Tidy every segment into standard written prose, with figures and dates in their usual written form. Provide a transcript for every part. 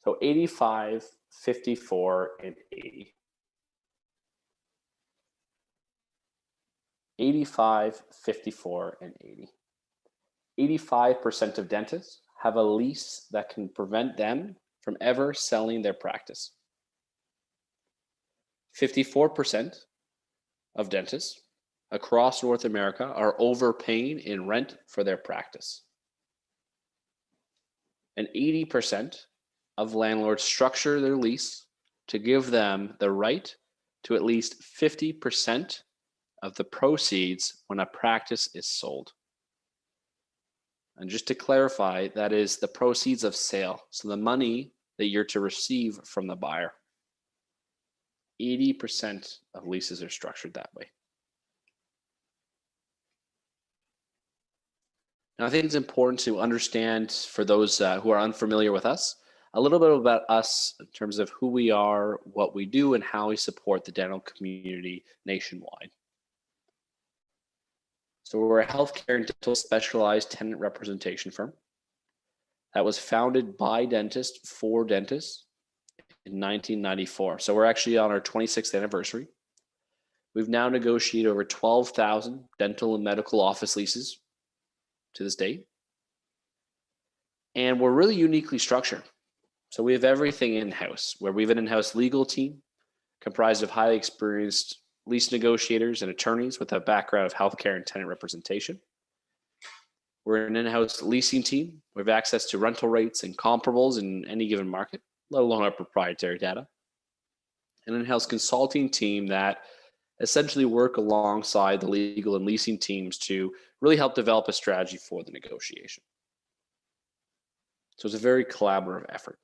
So 85, 54, and 80. 85, 54, and 80. 85% of dentists have a lease that can prevent them from ever selling their practice. 54% of dentists across North America are overpaying in rent for their practice. And 80% of landlords structure their lease to give them the right to at least 50% of the proceeds when a practice is sold. And just to clarify, that is the proceeds of sale. So the money that you're to receive from the buyer. 80% of leases are structured that way. Now, I think it's important to understand, for those who are unfamiliar with us, a little bit about us in terms of who we are, what we do, and how we support the dental community nationwide. So we're a healthcare and dental specialized tenant representation firm that was founded by dentists for dentists in 1994. So we're actually on our 26th anniversary. We've now negotiated over 12,000 dental and medical office leases to this date. And we're really uniquely structured. So we have everything in-house, where we have an in-house legal team comprised of highly experienced lease negotiators and attorneys with a background of healthcare and tenant representation. We're an in-house leasing team. We have access to rental rates and comparables in any given market, let alone our proprietary data. An in-house consulting team that essentially work alongside the legal and leasing teams to really help develop a strategy for the negotiation. So it's a very collaborative effort.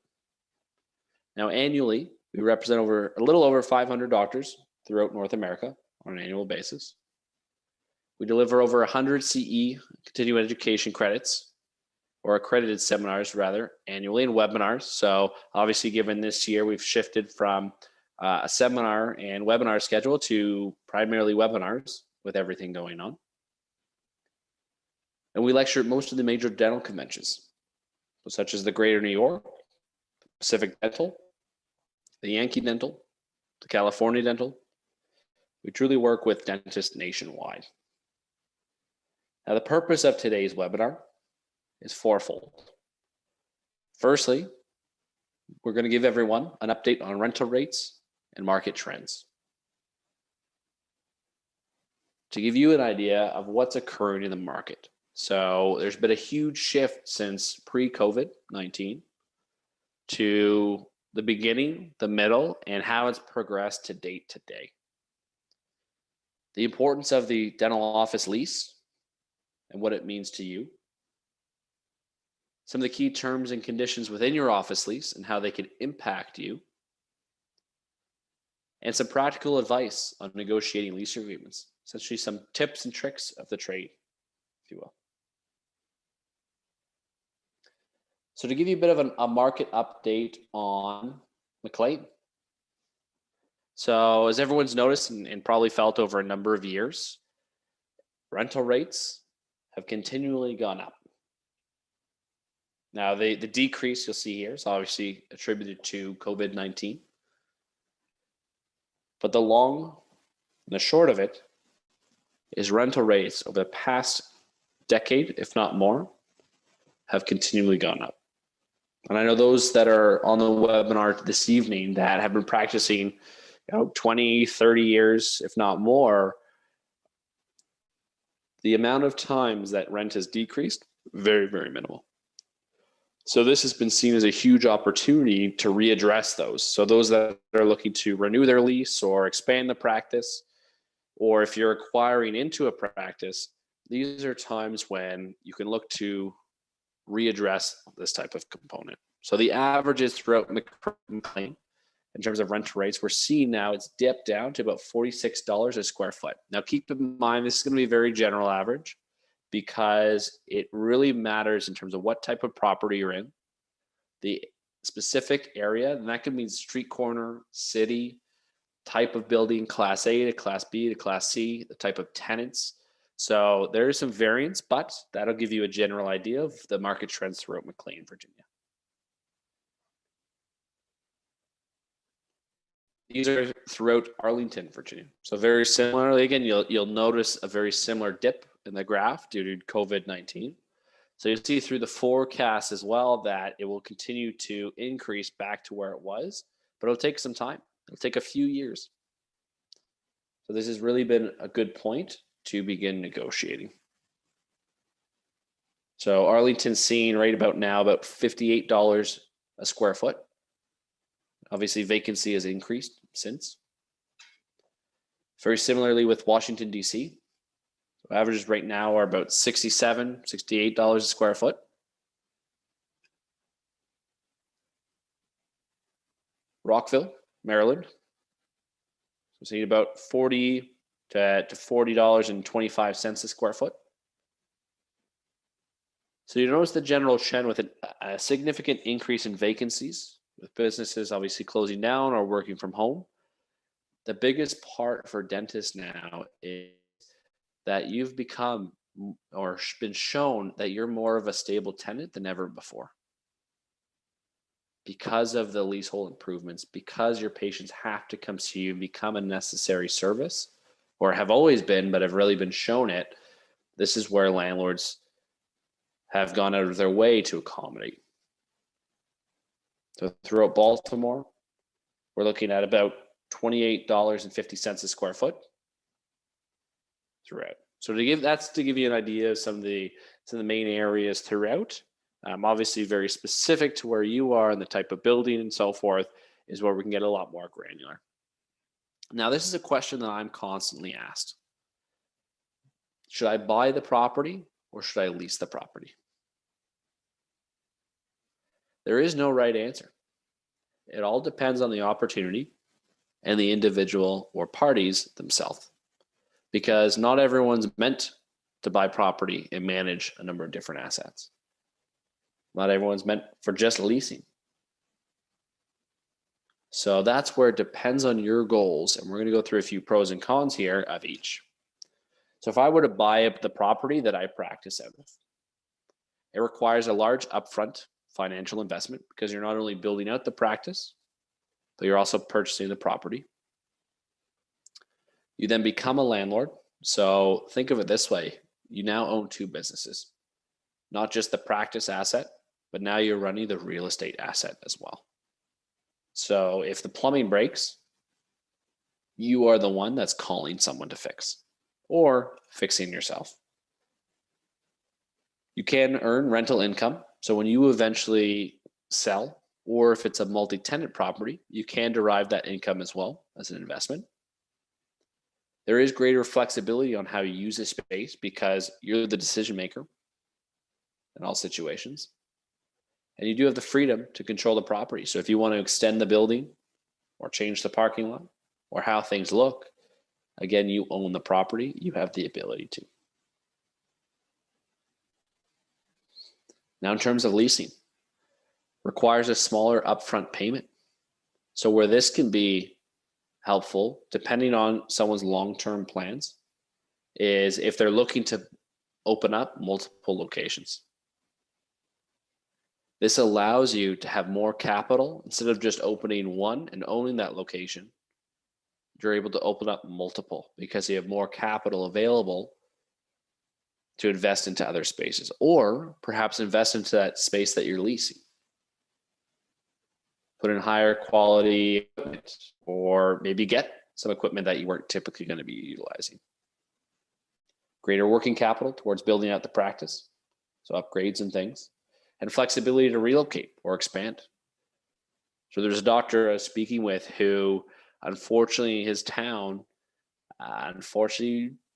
Now, annually, we represent a little over 500 doctors throughout North America on an annual basis. We deliver over 100 CE, continuing education credits, or accredited seminars rather, annually, and webinars. So obviously, given this year, we've shifted from a seminar and webinar schedule to primarily webinars with everything going on. And we lecture at most of the major dental conventions, such as the Greater New York, Pacific Dental, the Yankee Dental, the California Dental. We truly work with dentists nationwide. Now, the purpose of today's webinar is fourfold. Firstly, we're going to give everyone an update on rental rates and market trends to give you an idea of what's occurring in the market. So there's been a huge shift since pre-COVID-19 to the beginning, the middle, and how it's progressed to date today. The importance of the dental office lease and what it means to you. Some of the key terms and conditions within your office lease and how they can impact you. And some practical advice on negotiating lease agreements, essentially some tips and tricks of the trade, if you will. So to give you a bit of a market update on McLean. So as everyone's noticed and probably felt over a number of years, rental rates have continually gone up. Now the decrease you'll see here is obviously attributed to COVID-19. But the long and the short of it is rental rates over the past decade, if not more, have continually gone up. And I know those that are on the webinar this evening that have been practicing 20, 30 years, if not more, the amount of times that rent has decreased, very, very minimal. So this has been seen as a huge opportunity to readdress those. So those that are looking to renew their lease or expand the practice, or if you're acquiring into a practice, these are times when you can look to readdress this type of component. So the averages throughout McLean in terms of rental rates, we're seeing now it's dipped down to about $46 a square foot. Now keep in mind, this is going to be a very general average because it really matters in terms of what type of property you're in, the specific area, and that could mean street corner, city, type of building, class A to class B to class C, the type of tenants. So there is some variance, but that'll give you a general idea of the market trends throughout McLean, Virginia. These are throughout Arlington, Virginia. So very similarly, again, you'll notice a very similar dip in the graph due to COVID-19. So you see through the forecast as well that it will continue to increase back to where it was, but it'll take some time. It'll take a few years. So this has really been a good point to begin negotiating. So Arlington's seeing right about now about $58 a square foot. Obviously vacancy has increased since. Very similarly with Washington, D.C. So averages right now are about $67, $68 a square foot. Rockville, Maryland. So seeing about $40 to $40.25 a square foot. So you notice the general trend with a significant increase in vacancies, with businesses obviously closing down or working from home. The biggest part for dentists now is that you've become or been shown that you're more of a stable tenant than ever before. Because of the leasehold improvements, because your patients have to come see you, become a necessary service, or have always been, but have really been shown it. This is where landlords have gone out of their way to accommodate. So throughout Baltimore, we're looking at about $28.50 a square foot throughout. So to give you an idea of some of the main areas throughout. Obviously very specific to where you are and the type of building and so forth is where we can get a lot more granular. Now, this is a question that I'm constantly asked. Should I buy the property or should I lease the property? There is no right answer. It all depends on the opportunity and the individual or parties themselves, because not everyone's meant to buy property and manage a number of different assets. Not everyone's meant for just leasing. So that's where it depends on your goals. And we're going to go through a few pros and cons here of each. So if I were to buy up the property that I practice out of, it requires a large upfront financial investment because you're not only building out the practice, but you're also purchasing the property. You then become a landlord. So think of it this way. You now own two businesses, not just the practice asset, but now you're running the real estate asset as well. So if the plumbing breaks, you are the one that's calling someone to fix or fixing yourself. You can earn rental income. So when you eventually sell, or if it's a multi-tenant property, you can derive that income as well as an investment. There is greater flexibility on how you use this space because you're the decision maker in all situations. And you do have the freedom to control the property. So if you want to extend the building or change the parking lot or how things look, again, you own the property, you have the ability to. Now, in terms of leasing, requires a smaller upfront payment. So where this can be helpful, depending on someone's long-term plans, is if they're looking to open up multiple locations. This allows you to have more capital. Instead of just opening one and owning that location, you're able to open up multiple because you have more capital available to invest into other spaces, or perhaps invest into that space that you're leasing. Put in higher quality equipment, or maybe get some equipment that you weren't typically going to be utilizing. Greater working capital towards building out the practice, so upgrades and things. And flexibility to relocate or expand. So there's a doctor I was speaking with who, unfortunately, his town,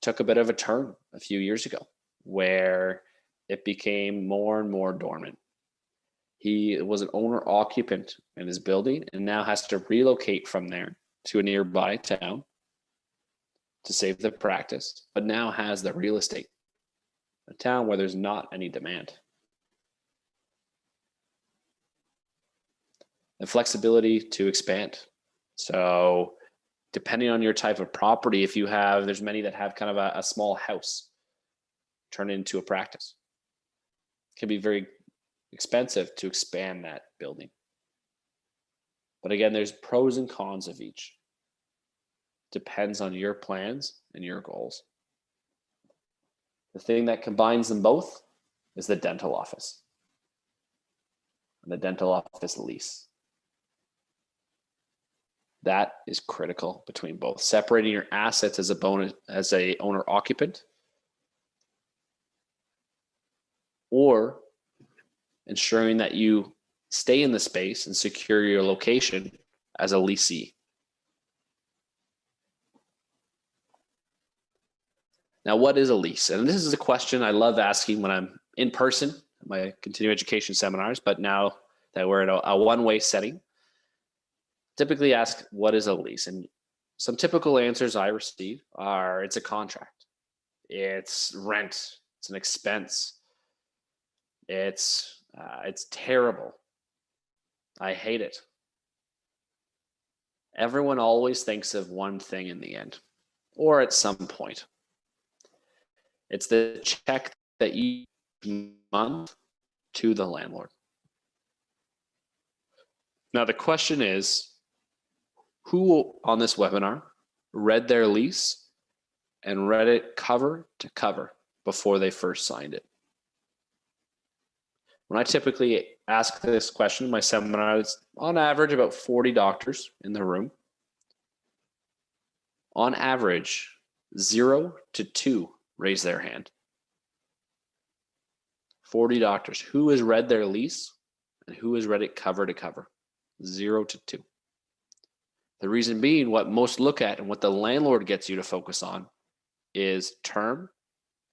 took a bit of a turn a few years ago, where it became more and more dormant. He was an owner occupant in his building and now has to relocate from there to a nearby town to save the practice, but now has the real estate, a town where there's not any demand. And flexibility to expand. So depending on your type of property, there's many that have kind of a small house turned into a practice. It can be very expensive to expand that building. But again, there's pros and cons of each. depends on your plans and your goals. The thing that combines them both is the dental office and the dental office lease. That is critical between both. Separating your assets as a owner occupant, or ensuring that you stay in the space and secure your location as a leasee. Now, what is a lease? And this is a question I love asking when I'm in person at my continuing education seminars, but now that we're in a one-way setting, typically ask, what is a lease? And some typical answers I receive are, it's a contract, it's rent, it's an expense, it's terrible, I hate it. Everyone always thinks of one thing in the end, or at some point. It's the check that you month to the landlord. Now the question is, who on this webinar read their lease and read it cover to cover before they first signed it? When I typically ask this question in my seminars, on average about 40 doctors in the room. On average, 0 to 2 raise their hand. 40 doctors. Who has read their lease and who has read it cover to cover? 0 to 2. The reason being, what most look at and what the landlord gets you to focus on is term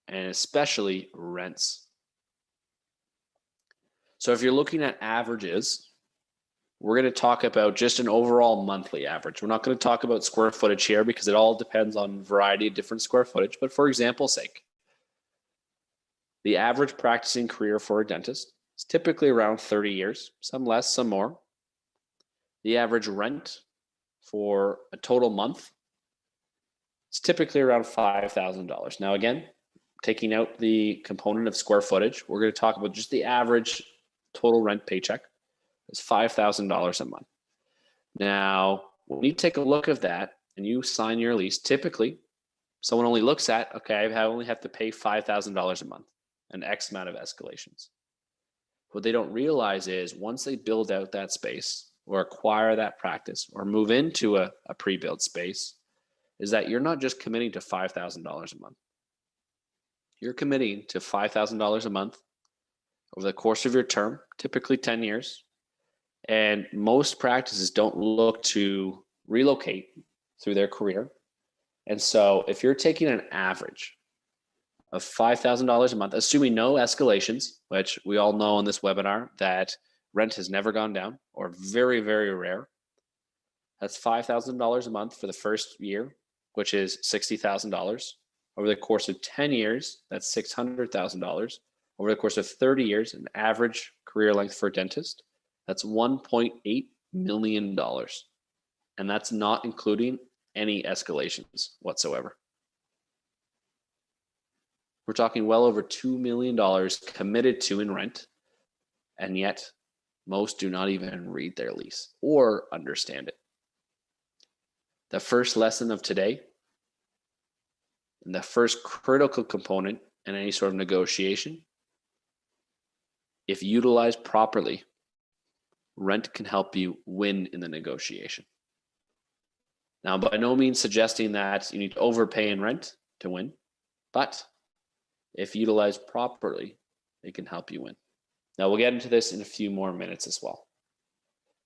and especially rents. So if you're looking at averages, we're going to talk about just an overall monthly average. We're not going to talk about square footage here because it all depends on a variety of different square footage. But for example's sake, the average practicing career for a dentist is typically around 30 years, some less, some more. The average rent for a total month is typically around $5,000. Now, again, taking out the component of square footage, we're going to talk about just the average total rent paycheck. It's $5,000 a month. Now, when you take a look at that and you sign your lease, typically someone only looks at, okay, I only have to pay $5,000 a month and X amount of escalations. What they don't realize is once they build out that space or acquire that practice or move into a pre-built space, is that you're not just committing to $5,000 a month. You're committing to $5,000 a month over the course of your term, typically 10 years. And most practices don't look to relocate through their career. And so if you're taking an average of $5,000 a month, assuming no escalations, which we all know in this webinar that rent has never gone down or very, very rare, that's $5,000 a month for the first year, which is $60,000. Over the course of 10 years, that's $600,000. Over the course of 30 years, an average career length for a dentist, that's $1.8 million. And that's not including any escalations whatsoever. We're talking well over $2 million committed to in rent, and yet most do not even read their lease or understand it. The first lesson of today, and the first critical component in any sort of negotiation, if utilized properly, rent can help you win in the negotiation. Now, by no means suggesting that you need to overpay in rent to win, but if utilized properly, it can help you win. Now, we'll get into this in a few more minutes as well.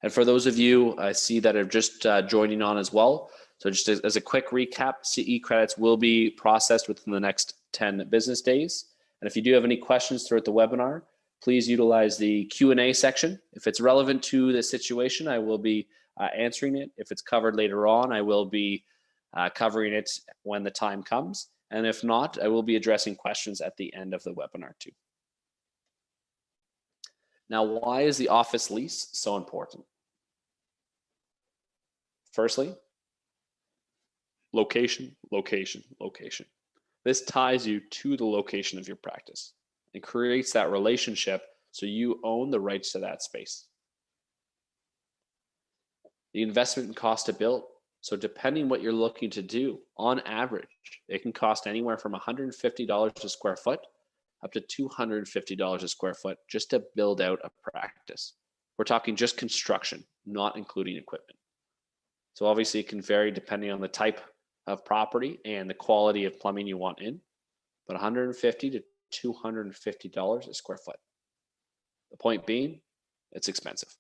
And for those of you I see that are just joining on as well, so just as a quick recap, CE credits will be processed within the next 10 business days. And if you do have any questions throughout the webinar, please utilize the Q&A section. If it's relevant to the situation, I will be answering it. If it's covered later on, I will be covering it when the time comes. And if not, I will be addressing questions at the end of the webinar too. Now, why is the office lease so important? Firstly, location, location, location. This ties you to the location of your practice and creates that relationship so you own the rights to that space. The investment and cost to build So depending what you're looking to do, on average, it can cost anywhere from $150 a square foot up to $250 a square foot just to build out a practice. We're talking just construction, not including equipment. So obviously it can vary depending on the type of property and the quality of plumbing you want in, but $150 to $250 a square foot. The point being, it's expensive.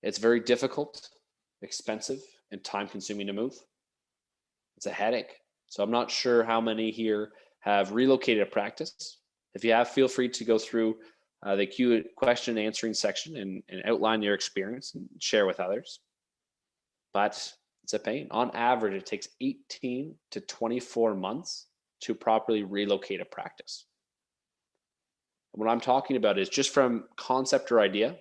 It's very difficult, expensive, and time consuming to move. It's a headache. So I'm not sure how many here have relocated a practice. If you have, feel free to go through the Q question answering section and outline your experience and share with others. But it's a pain. On average, it takes 18 to 24 months to properly relocate a practice. What I'm talking about is just from concept or idea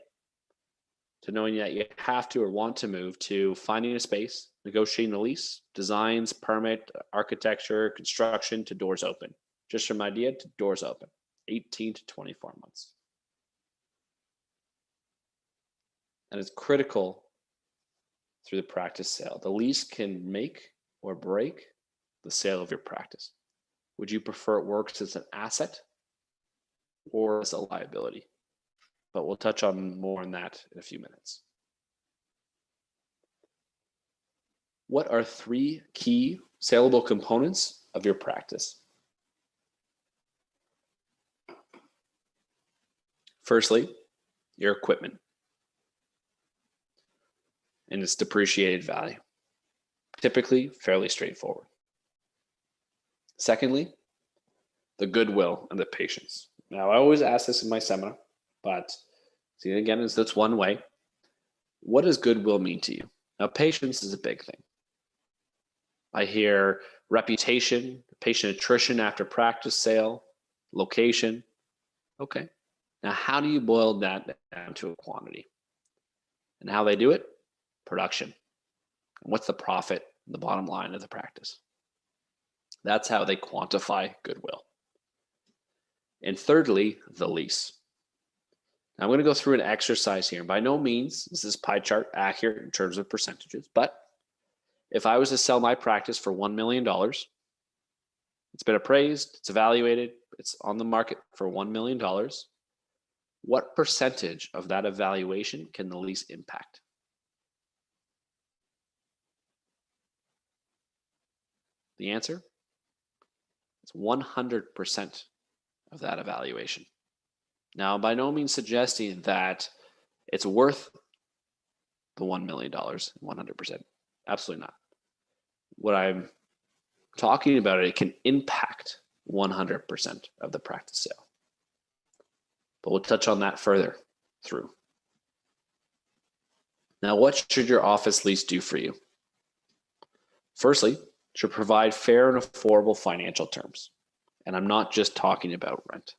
to knowing that you have to or want to move, to finding a space, negotiating a lease, designs, permit, architecture, construction, to doors open. Just from idea to doors open, 18 to 24 months. And it's critical through the practice sale. The lease can make or break the sale of your practice. Would you prefer it works as an asset or as a liability? But we'll touch on more on that in a few minutes. What are 3 key saleable components of your practice? Firstly, your equipment and its depreciated value. Typically fairly straightforward. Secondly, the goodwill and the patience. Now, I always ask this in my seminar, but see, again, that's one way. What does goodwill mean to you? Now, patience is a big thing. I hear reputation, patient attrition after practice sale, location. Okay. Now, how do you boil that down to a quantity? And how they do it? Production. And what's the profit, the bottom line of the practice? That's how they quantify goodwill. And thirdly, the lease. Now I'm going to go through an exercise here. By no means is this pie chart accurate in terms of percentages, but if I was to sell my practice for $1 million, it's been appraised, it's evaluated, it's on the market for $1 million, what percentage of that evaluation can the lease impact? The answer is 100% of that evaluation. Now, by no means suggesting that it's worth the $1 million, 100%. Absolutely not. What I'm talking about, it can impact 100% of the practice sale. But we'll touch on that further through. Now, what should your office lease do for you? Firstly, it should provide fair and affordable financial terms. And I'm not just talking about rent.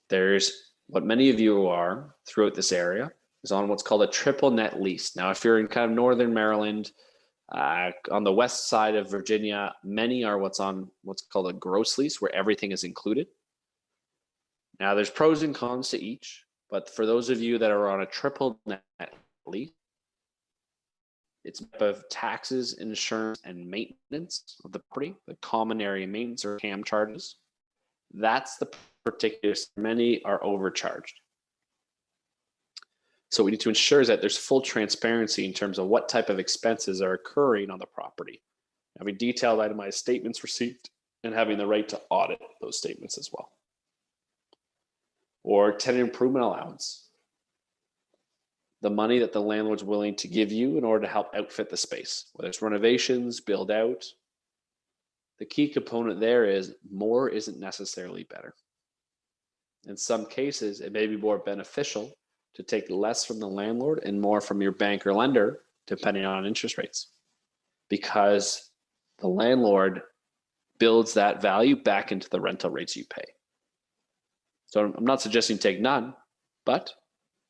There's what many of you are throughout this area is on what's called a triple net lease. Now, if you're in kind of northern Maryland, on the west side of Virginia, many are what's called a gross lease, where everything is included. Now, there's pros and cons to each, but for those of you that are on a triple net lease, it's made up of taxes, insurance, and maintenance of the property, the common area maintenance or CAM charges. That's the particular, many are overcharged. So what we need to ensure is that there's full transparency in terms of what type of expenses are occurring on the property. Having detailed itemized statements received and having the right to audit those statements as well. Or tenant improvement allowance. The money that the landlord's willing to give you in order to help outfit the space, whether it's renovations, build out. The key component there is more isn't necessarily better. In some cases, it may be more beneficial to take less from the landlord and more from your bank or lender, depending on interest rates, because the landlord builds that value back into the rental rates you pay. So I'm not suggesting take none, but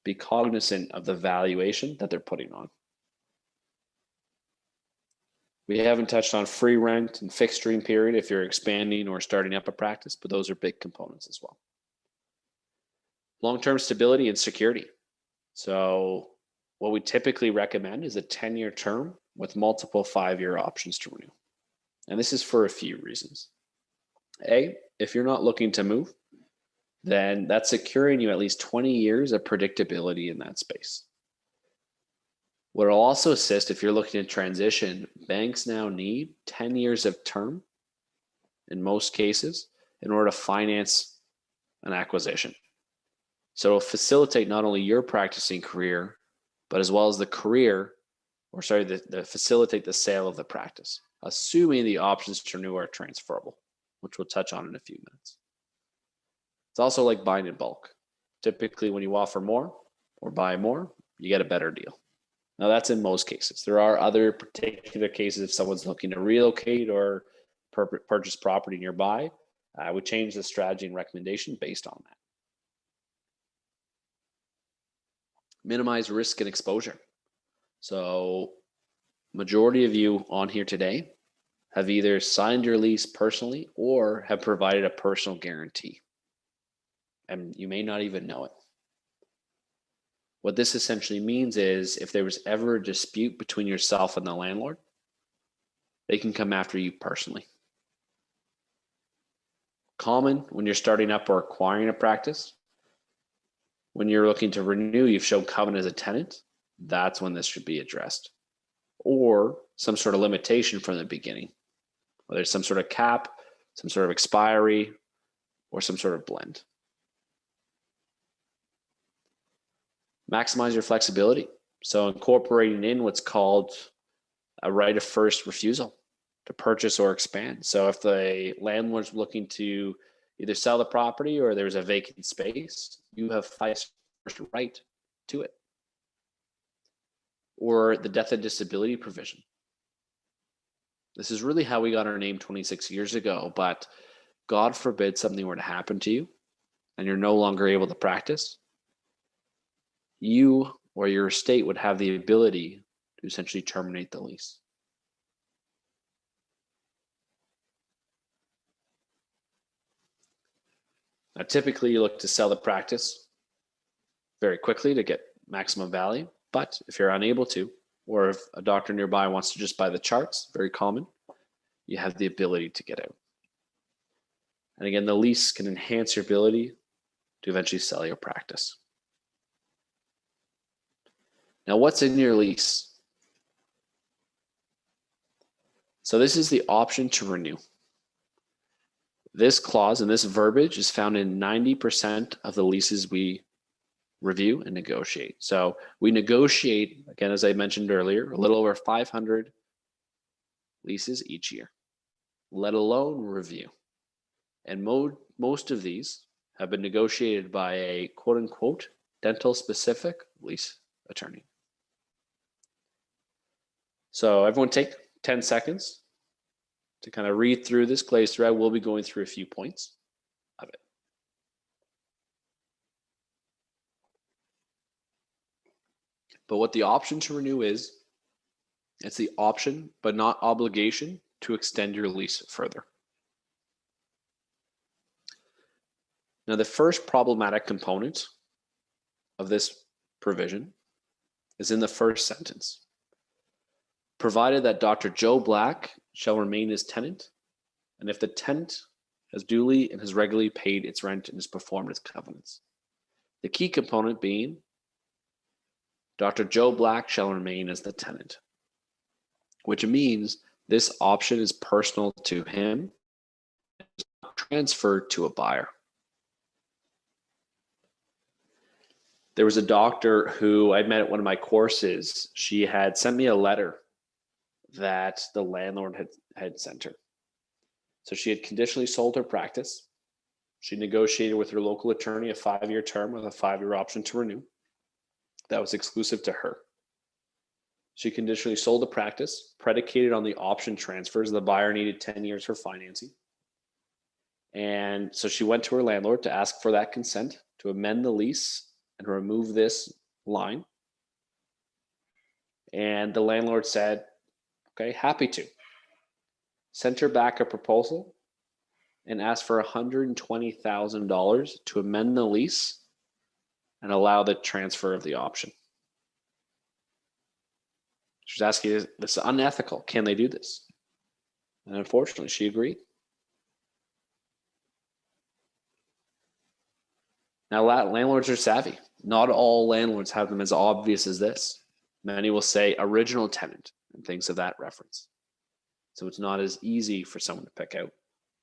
be cognizant of the valuation that they're putting on. We haven't touched on free rent and fixturing period if you're expanding or starting up a practice, but those are big components as well. Long-term stability and security. So what we typically recommend is a 10-year term with multiple 5-year options to renew. And this is for a few reasons. A, if you're not looking to move, then that's securing you at least 20 years of predictability in that space. What will also assist if you're looking to transition, banks now need 10 years of term in most cases in order to finance an acquisition. So it'll facilitate not only your practicing career, but as well as facilitate the sale of the practice, assuming the options to renew are transferable, which we'll touch on in a few minutes. It's also like buying in bulk. Typically, when you offer more or buy more, you get a better deal. Now, that's in most cases. There are other particular cases if someone's looking to relocate or purchase property nearby. I would change the strategy and recommendation based on that. Minimize risk and exposure. So, majority of you on here today have either signed your lease personally or have provided a personal guarantee. And you may not even know it. What this essentially means is if there was ever a dispute between yourself and the landlord, they can come after you personally. Common when you're starting up or acquiring a practice. When you're looking to renew, you've shown covenant as a tenant. That's when this should be addressed. Or some sort of limitation from the beginning, whether it's some sort of cap, some sort of expiry, or some sort of blend. Maximize your flexibility. So incorporating in what's called a right of first refusal to purchase or expand. So if the landlord's looking to either sell the property or there's a vacant space, you have first right to it. Or the death and disability provision. This is really how we got our name 26 years ago, but God forbid something were to happen to you and you're no longer able to practice, you or your estate would have the ability to essentially terminate the lease. Now, typically you look to sell the practice very quickly to get maximum value, but if you're unable to, or if a doctor nearby wants to just buy the charts, very common, you have the ability to get out. And again, the lease can enhance your ability to eventually sell your practice. Now, what's in your lease? So this is the option to renew. This clause and this verbiage is found in 90% of the leases we review and negotiate. So we negotiate, again, as I mentioned earlier, a little over 500 leases each year, let alone review. And most of these have been negotiated by a quote unquote dental specific lease attorney. So everyone take 10 seconds to kind of read through this glaze thread. We'll be going through a few points of it. But what the option to renew is, it's the option, but not obligation, to extend your lease further. Now, the first problematic component of this provision is in the first sentence. Provided that Dr. Joe Black shall remain as tenant, and if the tenant has duly and has regularly paid its rent and has performed its covenants. The key component being Dr. Joe Black shall remain as the tenant, which means this option is personal to him, transferred to a buyer. There was a doctor who I met at one of my courses. She had sent me a letter that the landlord had sent her. So she had conditionally sold her practice. She negotiated with her local attorney a 5-year term with a 5-year option to renew. That was exclusive to her. She conditionally sold the practice, predicated on the option transfers. The buyer needed 10 years for financing. And so she went to her landlord to ask for that consent to amend the lease and remove this line. And the landlord said, okay, happy to. Sent her back a proposal and asked for $120,000 to amend the lease and allow the transfer of the option. She's asking, is this unethical? Can they do this? And unfortunately, she agreed. Now, landlords are savvy. Not all landlords have them as obvious as this. Many will say original tenant and things of that reference. So it's not as easy for someone to pick out,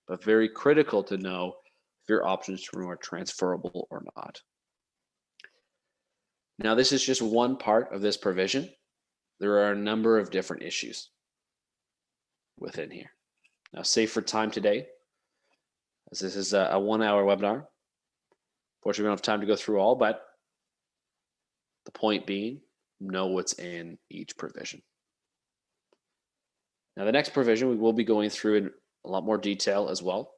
but very critical to know if your options to renew are transferable or not. Now, this is just one part of this provision. There are a number of different issues within here. Now, save for time today, as this is a 1 hour webinar. Fortunately, we don't have time to go through all, but the point being, know what's in each provision. Now, the next provision we will be going through in a lot more detail as well.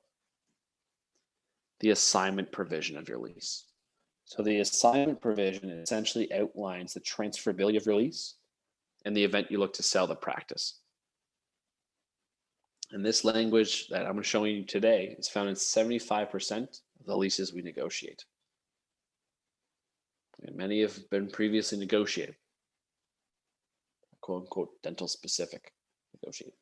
The assignment provision of your lease. So the assignment provision essentially outlines the transferability of your lease in the event you look to sell the practice. And this language that I'm showing you today is found in 75% of the leases we negotiate. And many have been previously negotiated, quote unquote, dental specific negotiated.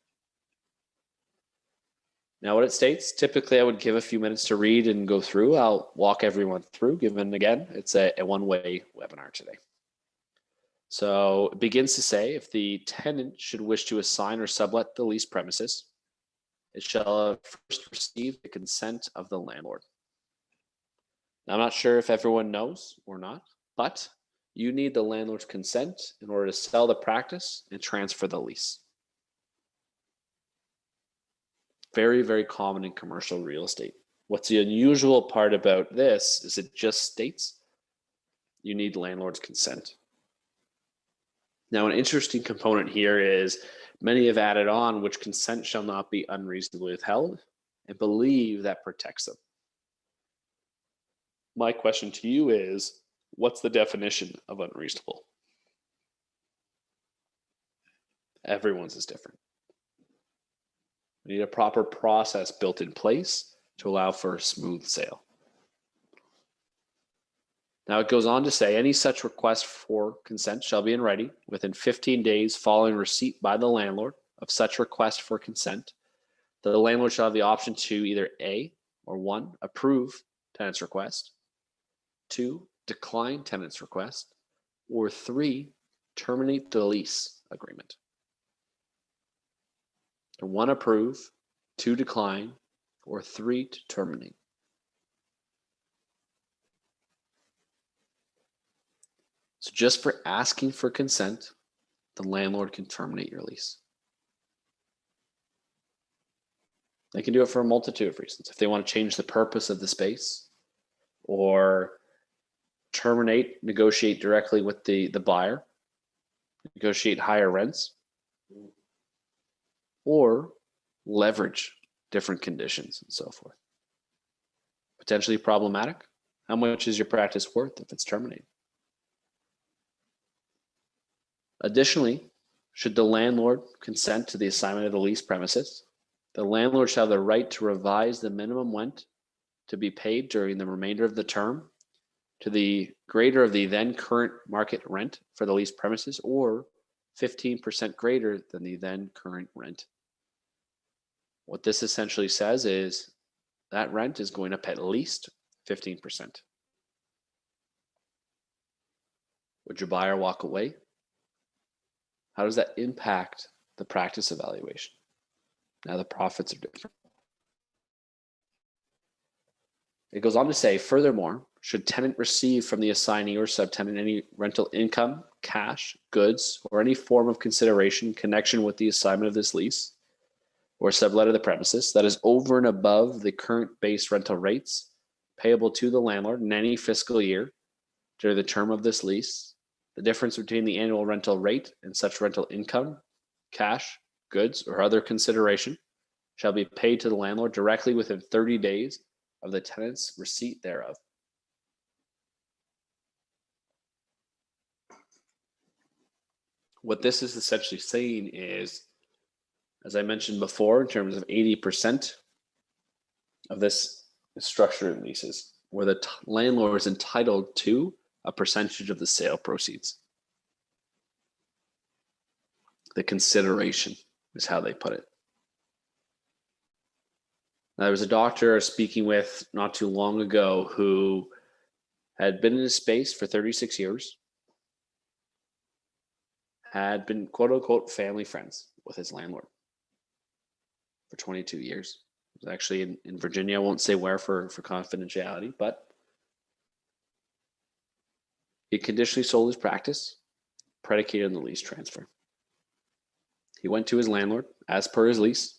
Now, what it states, typically I would give a few minutes to read and go through. I'll walk everyone through, given again, it's a one-way webinar today. So it begins to say, if the tenant should wish to assign or sublet the lease premises, it shall first receive the consent of the landlord. Now, I'm not sure if everyone knows or not, but you need the landlord's consent in order to sell the practice and transfer the lease. Very, very common in commercial real estate. What's the unusual part about this is it just states you need landlord's consent. Now, an interesting component here is many have added on which consent shall not be unreasonably withheld and believe that protects them. My question to you is, what's the definition of unreasonable? Everyone's is different. We need a proper process built in place to allow for a smooth sale. Now it goes on to say, any such request for consent shall be in writing within 15 days following receipt by the landlord of such request for consent. The landlord shall have the option to either A, or 1, approve tenant's request, 2, decline tenant's request, or 3, terminate the lease agreement. 1, approve, 2, decline, or 3, to terminate. So just for asking for consent, the landlord can terminate your lease. They can do it for a multitude of reasons. If they want to change the purpose of the space, or terminate, negotiate directly with the buyer, negotiate higher rents, or leverage different conditions and so forth. Potentially problematic. How much is your practice worth if it's terminated? Additionally, should the landlord consent to the assignment of the lease premises, the landlord shall have the right to revise the minimum rent to be paid during the remainder of the term to the greater of the then current market rent for the lease premises, or 15% greater than the then current rent. What this essentially says is that rent is going up at least 15%. Would your buyer walk away? How does that impact the practice evaluation? Now the profits are different. It goes on to say, furthermore, should tenant receive from the assignee or subtenant any rental income, cash, goods, or any form of consideration in connection with the assignment of this lease or sublet of the premises that is over and above the current base rental rates payable to the landlord in any fiscal year during the term of this lease, the difference between the annual rental rate and such rental income, cash, goods, or other consideration shall be paid to the landlord directly within 30 days of the tenant's receipt thereof. What this is essentially saying is, as I mentioned before, in terms of 80% of this is structured in leases, where the landlord is entitled to a percentage of the sale proceeds. the consideration is how they put it. Now, there was a doctor I was speaking with not too long ago who had been in his space for 36 years, had been quote unquote family friends with his landlord for 22 years. It was actually in Virginia. I won't say where for confidentiality, but he conditionally sold his practice, predicated on the lease transfer. He went to his landlord, as per his lease,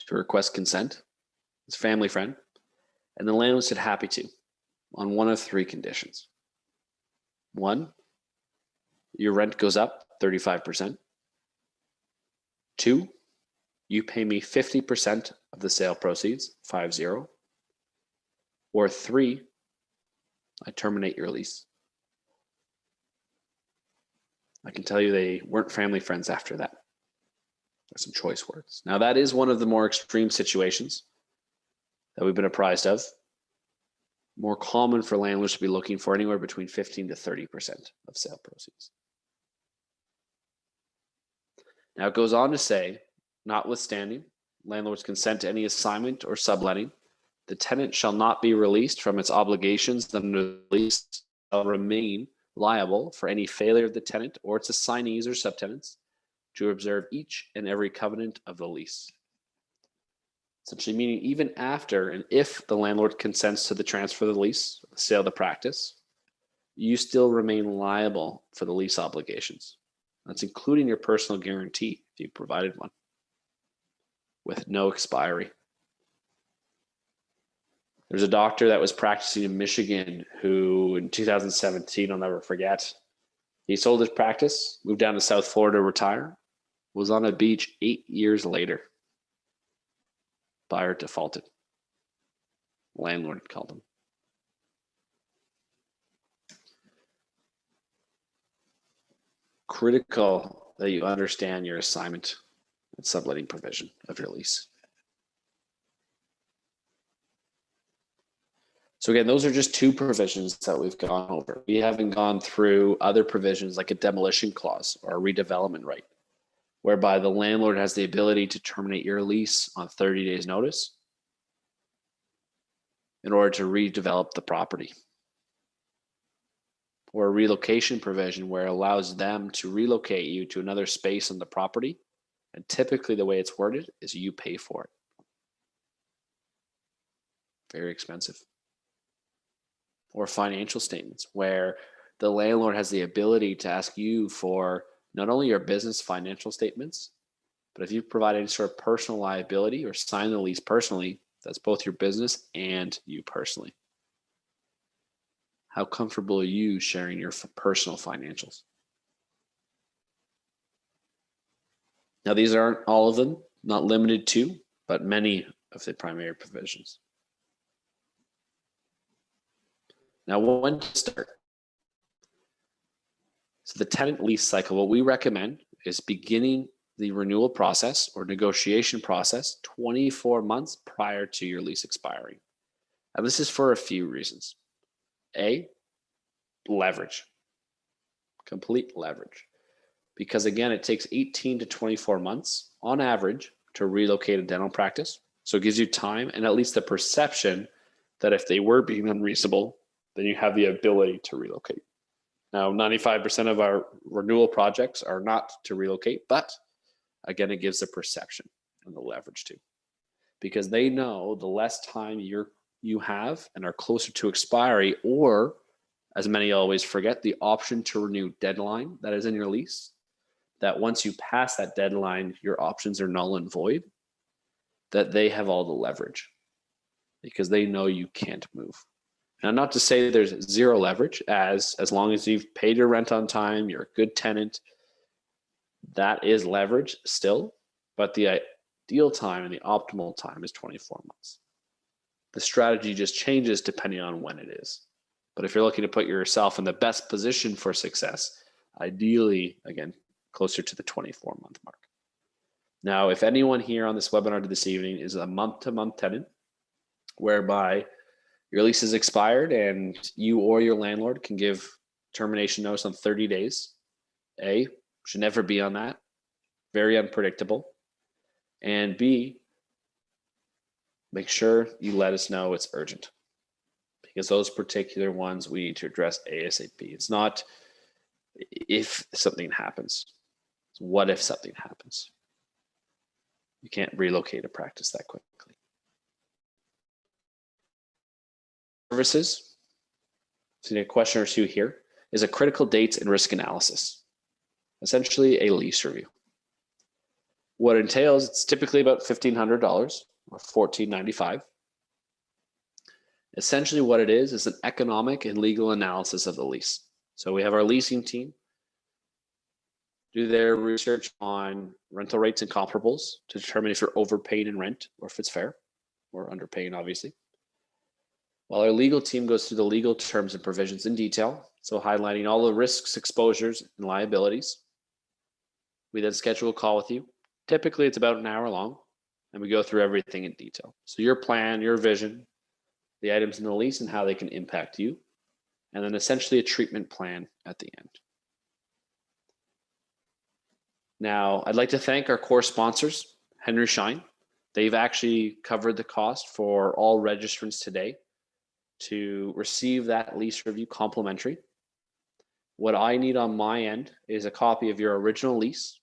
to request consent, his family friend, and the landlord said happy to, on one of three conditions. One, your rent goes up 35%. Two, you pay me 50% of the sale proceeds, 50. Or three, I terminate your lease. I can tell you they weren't family friends after that. There's some choice words. Now, that is one of the more extreme situations that we've been apprised of. More common for landlords to be looking for anywhere between 15 to 30% of sale proceeds. Now, it goes on to say, notwithstanding landlord's consent to any assignment or subletting, the tenant shall not be released from its obligations under the lease, shall remain liable for any failure of the tenant or its assignees or subtenants to observe each and every covenant of the lease. Essentially meaning even after and if the landlord consents to the transfer of the lease, the sale of the practice, you still remain liable for the lease obligations. That's including your personal guarantee if you provided one, with no expiry. There's a doctor that was practicing in Michigan who in 2017, I'll never forget, he sold his practice, moved down to South Florida to retire, was on a beach 8 years later. Buyer defaulted. Landlord called him. Critical that you understand your assignment and subletting provision of your lease. So again, those are just two provisions that we've gone over. We haven't gone through other provisions like a demolition clause or a redevelopment right, whereby the landlord has the ability to terminate your lease on 30 days notice in order to redevelop the property. Or a relocation provision where it allows them to relocate you to another space on the property. And typically the way it's worded is you pay for it. Very expensive. Or financial statements where the landlord has the ability to ask you for not only your business financial statements, but if you provide any sort of personal liability or sign the lease personally, that's both your business and you personally. How comfortable are you sharing your personal financials? Now, these aren't all of them, not limited to, but many of the primary provisions. Now, when to start? So the tenant lease cycle, what we recommend is beginning the renewal process or negotiation process 24 months prior to your lease expiring. And this is for a few reasons. A, leverage, complete leverage. Because again, it takes 18 to 24 months on average to relocate a dental practice. So it gives you time and at least the perception that if they were being unreasonable, then you have the ability to relocate. Now, 95% of our renewal projects are not to relocate, but again, it gives the perception and the leverage too. Because they know the less time you have and are closer to expiry, or as many always forget, the option to renew deadline that is in your lease, that once you pass that deadline, your options are null and void, that they have all the leverage because they know you can't move. Now, not to say there's zero leverage, as long as you've paid your rent on time, you're a good tenant, that is leverage still, but the ideal time and the optimal time is 24 months. The strategy just changes depending on when it is. But if you're looking to put yourself in the best position for success, ideally, again, closer to the 24-month mark. Now, if anyone here on this webinar this evening is a month-to-month tenant, whereby your lease is expired and you or your landlord can give termination notice on 30 days, A, should never be on that. very unpredictable. And B, make sure you let us know it's urgent, because those particular ones we need to address ASAP. It's not if something happens. It's what if something happens. You can't relocate a practice that quickly. Services. So a question or two here is a critical dates and risk analysis. Essentially a lease review. What it entails, it's typically about $1,500 or $1,495. Essentially what it is an economic and legal analysis of the lease. So we have our leasing team do their research on rental rates and comparables to determine if you're overpaying in rent or if it's fair, or underpaying, obviously. While our legal team goes through the legal terms and provisions in detail, so highlighting all the risks, exposures, and liabilities. We then schedule a call with you. Typically, it's about an hour long, and we go through everything in detail. So your plan, your vision, the items in the lease, and how they can impact you, and then essentially a treatment plan at the end. Now, I'd like to thank our core sponsors, Henry Schein. They've actually covered the cost for all registrants today to receive that lease review complimentary. What I need on my end is a copy of your original lease,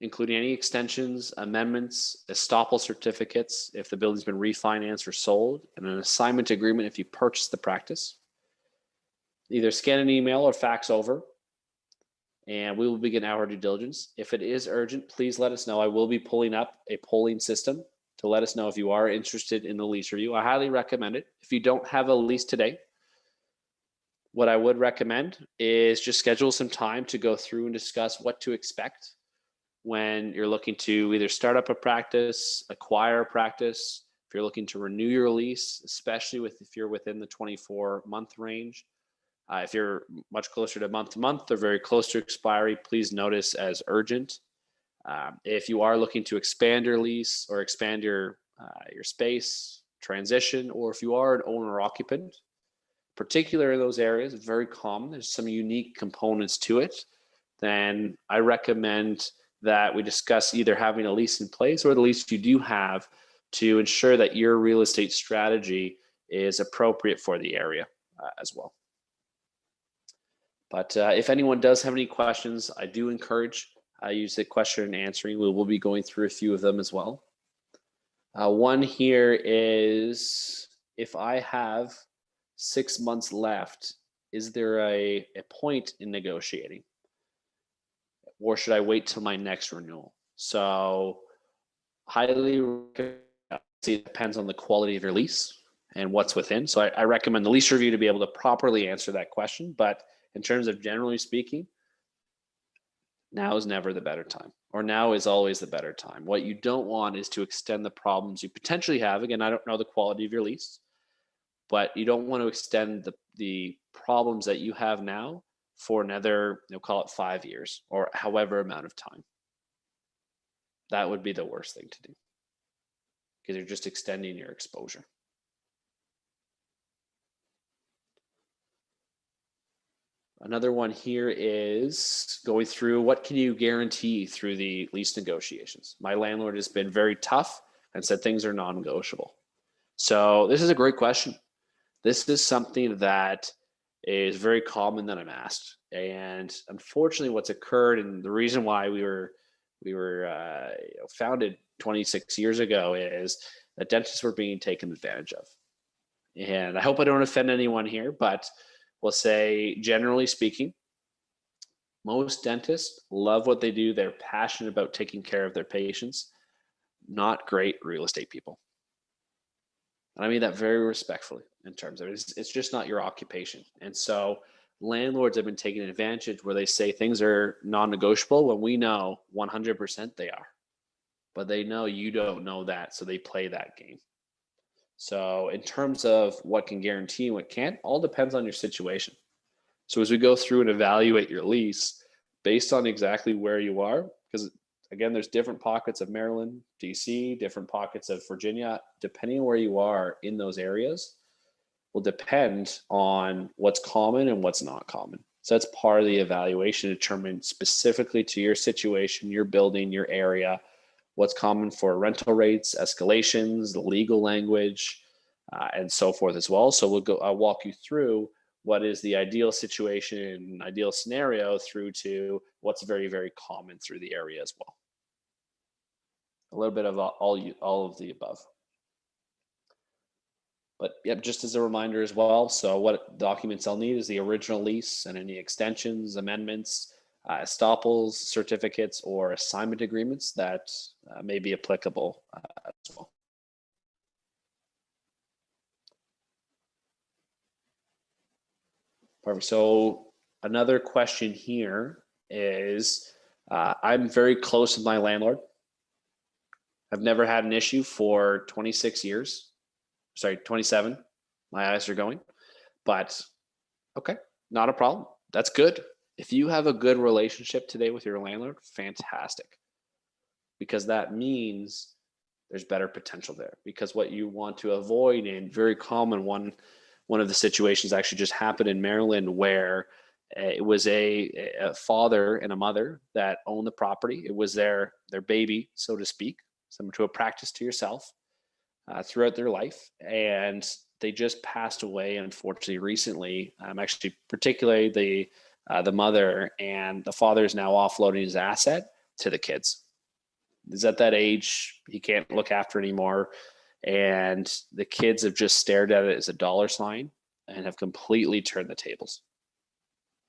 including any extensions, amendments, estoppel certificates if the building's been refinanced or sold, and an assignment agreement if you purchase the practice. Either scan an email or fax over, and we will begin our due diligence. If it is urgent, please let us know. I will be pulling up a polling system to let us know if you are interested in the lease review. I highly recommend it. If you don't have a lease today, what I would recommend is just schedule some time to go through and discuss what to expect when you're looking to either start up a practice, acquire a practice, if you're looking to renew your lease, especially if you're within the 24-month range. If you're much closer to month or very close to expiry, please notice as urgent. If you are looking to expand your lease or expand your space, transition, or if you are an owner occupant, particular in those areas, it's very common. There's some unique components to it. Then I recommend that we discuss either having a lease in place or the lease you do have to ensure that your real estate strategy is appropriate for the area as well. But if anyone does have any questions, I do encourage use the question and answering. We will be going through a few of them as well. One here is, if I have 6 months left, is there a point in negotiating? Or should I wait till my next renewal? So highly recommend, it depends on the quality of your lease and what's within. So I recommend the lease review to be able to properly answer that question. But in terms of generally speaking, now is never the better time, or now is always the better time. What you don't want is to extend the problems you potentially have. Again, I don't know the quality of your lease, but you don't want to extend the problems that you have now for another, call it 5 years or however amount of time. That would be the worst thing to do, because you're just extending your exposure. Another one here is going through, what can you guarantee through the lease negotiations? My landlord has been very tough and said things are non-negotiable. So this is a great question. This is something that is very common that I'm asked. And unfortunately, what's occurred, and the reason why we were founded 26 years ago, is that dentists were being taken advantage of. And I hope I don't offend anyone here, but we'll say, generally speaking, most dentists love what they do. They're passionate about taking care of their patients. Not great real estate people. And I mean that very respectfully in terms of it's just not your occupation. And so landlords have been taking advantage where they say things are non-negotiable when we know 100% they are. But they know you don't know that, so they play that game. So in terms of what can guarantee and what can't, all depends on your situation. So as we go through and evaluate your lease based on exactly where you are, because again, there's different pockets of Maryland, DC, different pockets of Virginia, depending on where you are in those areas, will depend on what's common and what's not common. So that's part of the evaluation, determined specifically to your situation, your building, your area, what's common for rental rates, escalations, the legal language, and so forth as well. So I'll walk you through what is the ideal situation, ideal scenario, through to what's very, very common through the area as well. A little bit of all of the above. But yep, just as a reminder as well, so what documents I'll need is the original lease and any extensions, amendments, estoppels, certificates, or assignment agreements that may be applicable as well. Perfect. So another question here is, I'm very close with my landlord. I've never had an issue for 26 years. Sorry, 27. My eyes are going. But okay, not a problem. That's good. If you have a good relationship today with your landlord, fantastic. Because that means there's better potential there. Because what you want to avoid, and very common, one of the situations actually just happened in Maryland where it was a father and a mother that owned the property. It was their baby, so to speak, similar to a practice to yourself. Throughout their life, and they just passed away, unfortunately, recently. Actually, particularly the mother, and the father is now offloading his asset to the kids. He's at that age he can't look after anymore, and the kids have just stared at it as a dollar sign and have completely turned the tables.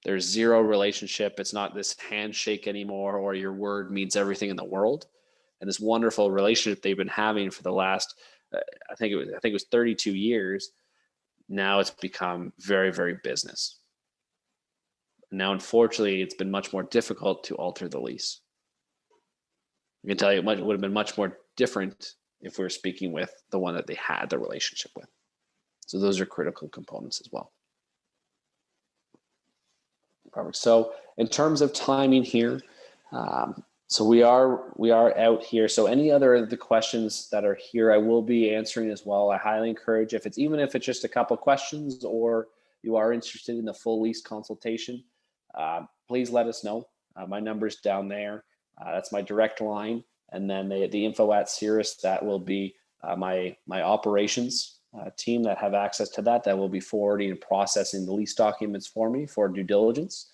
There's zero relationship. It's not this handshake anymore, or your word means everything in the world. And this wonderful relationship they've been having for the last I think it was 32 years. Now it's become very, very business. Now, unfortunately, it's been much more difficult to alter the lease. I can tell you it would have been much more different if we were speaking with the one that they had the relationship with. So those are critical components as well. Perfect. So in terms of timing here, so we are out here. So any other of the questions that are here, I will be answering as well. I highly encourage, even if it's just a couple of questions, or you are interested in the full lease consultation, please let us know. My number's down there. That's my direct line. And then the info at Cirrus, that will be my operations team that have access to that will be forwarding and processing the lease documents for me for due diligence.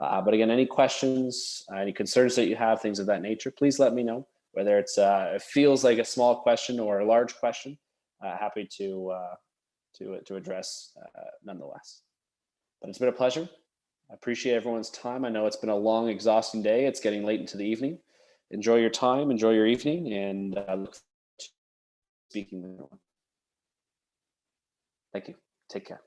But again, any questions, any concerns that you have, things of that nature, please let me know. Whether it feels like a small question or a large question, happy to address nonetheless. But it's been a pleasure. I appreciate everyone's time. I know it's been a long, exhausting day. It's getting late into the evening. Enjoy your time, enjoy your evening, and look forward to speaking with everyone. Thank you. Take care.